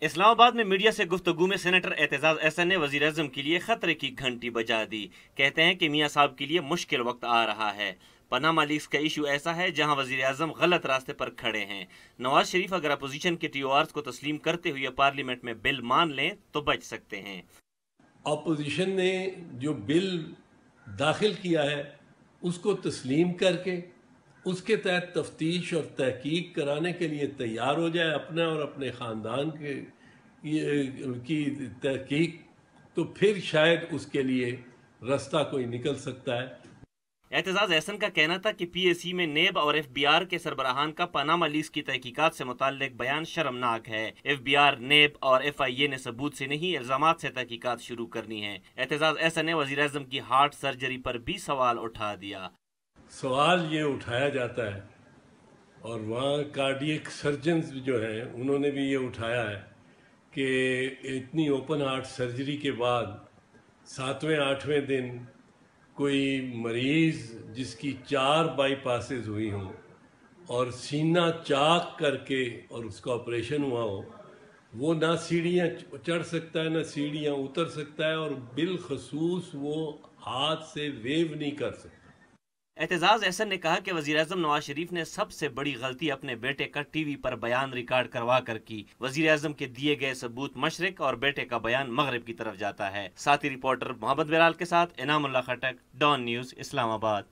اسلام آباد میں میڈیا سے گفتگو میں سینیٹر اعتزاز احسن نے وزیر اعظم کے لیے خطرے کی گھنٹی بجا دی۔ کہتے ہیں کہ میاں صاحب کے لیے مشکل وقت آ رہا ہے۔ پاناما لیکس کا ایشو ایسا ہے جہاں وزیر اعظم غلط راستے پر کھڑے ہیں۔ نواز شریف اگر اپوزیشن کے ٹی او آرز کو تسلیم کرتے ہوئے پارلیمنٹ میں بل مان لیں تو بچ سکتے ہیں۔ اپوزیشن نے جو بل داخل کیا ہے اس کو تسلیم کر کے اس کے تحت تفتیش اور تحقیق کرانے کے لیے تیار ہو جائے، اپنا اور اپنے خاندان کی تحقیق، تو پھر شاید اس کے لیے راستہ کوئی نکل سکتا ہے۔ اعتزاز احسن کا کہنا تھا کہ پی اے سی میں نیب اور ایف بی آر کے سربراہان کا پاناما لیکس کی تحقیقات سے متعلق بیان شرمناک ہے۔ ایف بی آر، نیب اور ایف آئی اے نے ثبوت سے نہیں الزامات سے تحقیقات شروع کرنی ہے۔ اعتزاز احسن نے وزیر اعظم کی ہارٹ سرجری پر بھی سوال اٹھا دیا۔ سوال یہ اٹھایا جاتا ہے اور وہاں کارڈیک سرجنز جو ہیں انہوں نے بھی یہ اٹھایا ہے کہ اتنی اوپن ہارٹ سرجری کے بعد 7ویں 8ویں دن کوئی مریض جس کی 4 بائی پاسز ہوئی ہوں اور سینہ چاک کر کے اور اس کا آپریشن ہوا ہو، وہ نہ سیڑھیاں چڑھ سکتا ہے نہ سیڑھیاں اتر سکتا ہے، اور بالخصوص وہ ہاتھ سے ویو نہیں کر سکتا۔ اعتزاز احسن نے کہا کہ وزیر اعظم نواز شریف نے سب سے بڑی غلطی اپنے بیٹے کا ٹی وی پر بیان ریکارڈ کروا کر کی۔ وزیر اعظم کے دیے گئے ثبوت مشرق اور بیٹے کا بیان مغرب کی طرف جاتا ہے۔ ساتھی رپورٹر محمد بلال کے ساتھ انعام اللہ خٹک، ڈان نیوز، اسلام آباد۔